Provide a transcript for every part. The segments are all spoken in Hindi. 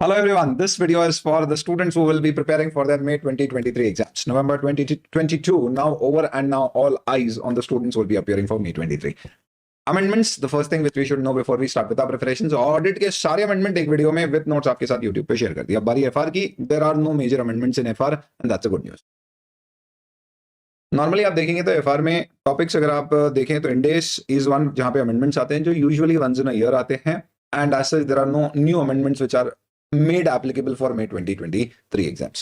Hello everyone, this video is for the students who will be preparing for their May 2023 exams. November 2022 now over, and now all eyes on the students who will be appearing for May 23. Amendments, the first thing which we should know before we start with our preparations. Audit के सारे amendment एक वीडियो में with notes आपके साथ YouTube पे शेयर कर दिया. अब बारी FR की. There are no major amendments in FR and that's a good news. Normally आप देखेंगे तो FR में टॉपिक्स अगर आप देखें तो इंडेस इज वन जहां पे अमेंडमेंट्स आते हैं जो usually once in a year आते हैं, and as such there are no new amendments which are made applicable for May 2023 exams.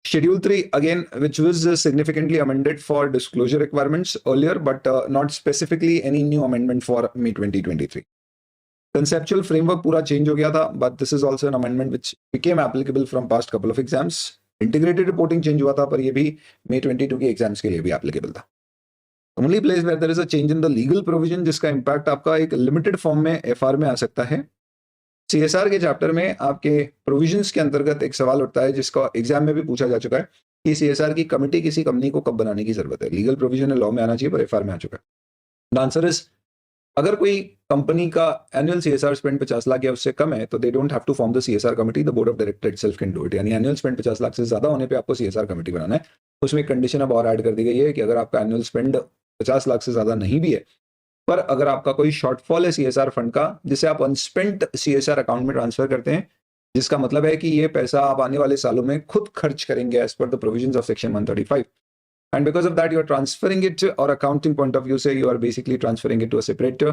Schedule 3 again, which was significantly amended for disclosure requirements earlier, but not specifically any new amendment for May 2023. Conceptual framework पूरा change हो गया था, but this is also an amendment which became applicable from past couple of exams. Integrated reporting change हुआ था, पर ये भी May 22 के exams के लिए भी applicable था. Only place where there is a change in the legal provision जिसका impact आपका एक limited form में FR में आ सकता है. CSR के चैप्टर में आपके प्रोविजंस के अंतर्गत एक सवाल उठता है जिसका एग्जाम में भी पूछा जा चुका है कि CSR की कमेटी किसी कंपनी को कब बनाने की जरूरत है. लीगल प्रोविजन है, लॉ में आना चाहिए, पर FR में आ चुका है. आंसर इज, अगर कोई कंपनी का एनुअल CSR स्पेंड 50 लाख या उससे कम है तो they don't have to form the CSR committee, the board of director itself can do it. यानी एनुअल स्पेंड 50 लाख से ज्यादा होने पे आपको CSR कमेटी बनाना है. उसमें एक कंडीशन अब और ऐड कर दी गई है कि अगर आपका एनुअल स्पेंड 50 लाख से ज्यादा नहीं भी है, पर अगर आपका कोई शॉर्टफॉल है CSR फंड का जिसे आप अनस्पेंट CSR अकाउंट में ट्रांसफर करते हैं, जिसका मतलब है कि ये पैसा आप आने वाले सालों में खुद खर्च करेंगे as per the provisions of section 135, and because of that you are transferring it, और अकाउंटिंग पॉइंट ऑफ व्यू से you are basically transferring it to a separate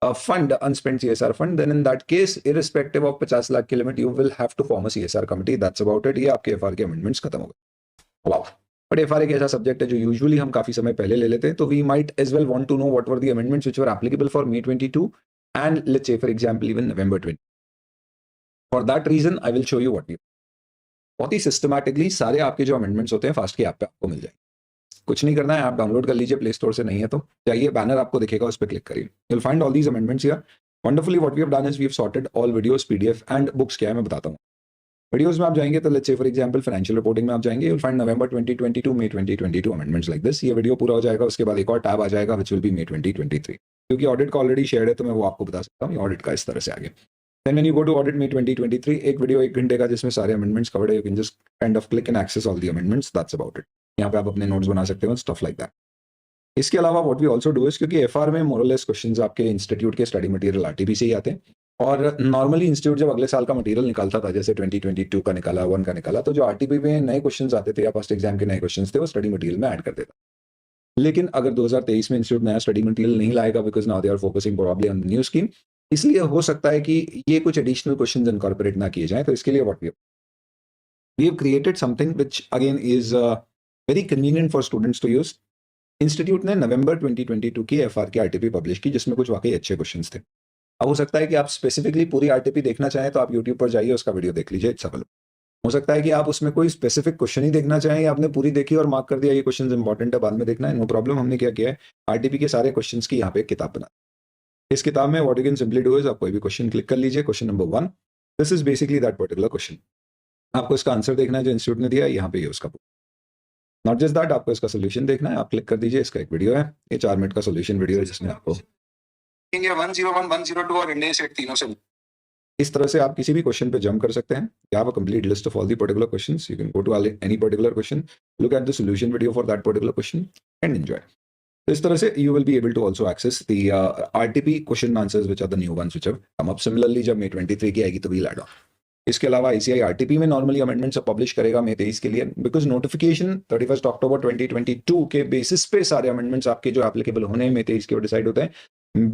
fund, unspent CSR fund. Then in that case irrespective of 50 lakh की limit you will have to form a CSR committee. That's about it. ये आपके FR के अमेंडमेंट्स खत्म हो गए. वाओ. बट FR एक ऐसा सब्जेक्ट है जो यूजुअली हम काफी समय पहले ले लेते हैं, तो we might as well want to know what were the amendments which were applicable for May 22 and let's say for example even November 20. For that reason I will show you what we. बहुत ही सिस्टमैटिकली सारे आपके जो अमेंडमेंट्स होते हैं फास्ट की ऐप पे आपको मिल जाएंगे. कुछ नहीं करना है, आप डाउनलोड कर लीजिए प्ले स्टोर से. नहीं है तो चाहिए, बैनर आपको दिखेगा, उस पर क्लिक करिए. You will find all these amendments here. Wonderfully what we have done is we have sorted all videos, PDF and books. क्या है मैं बताता हूँ. वीडियोस में आप जाएंगे तो let's say for example financial reporting में आप जाएंगे, you will find November 2022 May 2022 amendments like this. ये वीडियो पूरा हो जाएगा, उसके बाद एक और टैब आ जाएगा व्हिच विल बी May 2023. क्योंकि ऑडिट का ऑलरेडी शेयर है तो मैं वो आपको बता सकता हूँ. ऑडिट का इस तरह से आगे. Then when you go to audit May 2023, एक वीडियो 1 घंटे का जिसमें सारे अमेंडमेंट्स कवर्ड है. You can just kind of click and access all the amendments. That's about it. यहाँ पे आप अपने नोट्स बना सकते हो, स्टफ लाइक दैट. इसके अलावा what we also do is, क्योंकि FR में मोरलेस क्वेश्चंस आपके इंस्टीट्यूट के स्टडी मटेरियल RTP से ही आते हैं, और नॉर्मली इंस्टीट्यूट जब अगले साल का मटेरियल निकालता था, जैसे 2022 का निकाला, 1 का निकाला, तो जो RTP में नए क्वेश्चंस आते थे या फर्स्ट एग्जाम के नए क्वेश्चंस थे वो स्टडी मटेरियल में ऐड कर देता. लेकिन अगर 2023 में इंस्टीट्यूट नया स्टडी मटेरियल नहीं लाएगा, because now they are focusing probably on new scheme, इसलिए हो सकता है कि ये कुछ एडिशनल क्वेश्चंस इनकॉर्पोरेट ना किए जाएं. तो इसके लिए what we have created something which again is very convenient for students to use. Institute ने November 2022 की FR की RTP पब्लिश की, जिसमें कुछ वाकई अच्छे क्वेश्चंस थे. अब हो सकता है कि आप स्पेसिफिकली पूरी RTP देखना चाहें तो आप YouTube पर जाइए, उसका वीडियो देख लीजिए. It's available. हो सकता है कि आप उसमें कोई स्पेसिफिक क्वेश्चन ही देखना चाहें, आपने पूरी देखी और मार्क कर दिया ये क्वेश्चन इंपॉर्टेंट है, बाद में देखना है, नो प्रॉब्लम. हमने क्या किया है, RTP के सारे क्वेश्चंस की यहाँ पे एक किताब बना. इस किताब में what you can simply do is, आप कोई भी क्वेश्चन क्लिक कर लीजिए. Question number 1, this is basically that particular question. आपको इसका आंसर देखना है जो इंस्टीट्यूट ने दिया है, यहाँ पे ये उसका. नॉट जस्ट दैट, आपको इसका सोल्यूशन देखना है. आप क्लिक कर दीजिए, इसका एक वीडियो है, ये 4 मिनट का सोल्यूशन वीडियो है, जिसमें आपको 101, 102 और इंडेक्स रेट तीनों से इस तरह से आप किसी भी क्वेश्चन पे जंप कर सकते हैं. You have a complete list of all the particular questions. You can go to any particular question, look at the solution video for that particular question and enjoy. तो इस तरह से you will be able to also access the RTP question answers which are the new ones which have come up. Similarly जब May 23 की आएगी तो वील ऐड ऑन. इसके अलावा ICAI RTP में नॉर्मली अमेंडमेंट्स पब्लिश करेगा May 23 के लिए, बिकॉज नोटिफिकेशन 31 अक्टूबर 2022 के बेसिस पे सारे अमेंडमेंट्स आपके जो एप्लीकेबल होने हैं May 23 के डिसाइड होते हैं.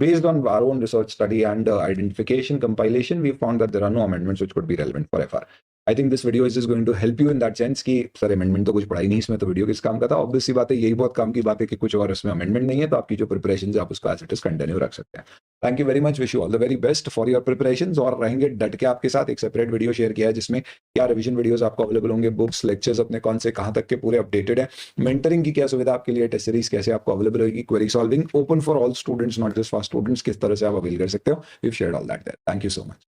Based on our own research study and identification compilation, we found that there are no amendments which could be relevant for FR. I think this video is just going to help you in that sense कि सर अमेंडमेंट तो कुछ पढ़ा ही नहीं इसमें, तो वीडियो किस काम का था. ऑब्वियस सी बात है, यही बहुत काम की बात है कि कुछ और इसमें अमेंडमेंट नहीं है, तो आपकी जो प्रिपरेशन है आप उसको एज इट इज कंटिन्यू रख सकते हैं. Thank you very much. Wish you all the very best for your preparations. और रहेंगे डट के आपके साथ. एक सेपरेट वीडियो शेयर किया है जिसमें क्या रिवीजन वीडियोस आपको अवेलेबल होंगे, बुक्स, लेक्चर्स अपने कौन से कहां तक के पूरे अपडेटेड है, मेंटरिंग की क्या सुविधा आपके लिए, टेस्ट सीरीज कैसे आपको अवेलेबल होगी, query solving open for all students, not just for students, किस तरह से आप अवेल कर सकते हो. We have shared all that there. Thank you so much.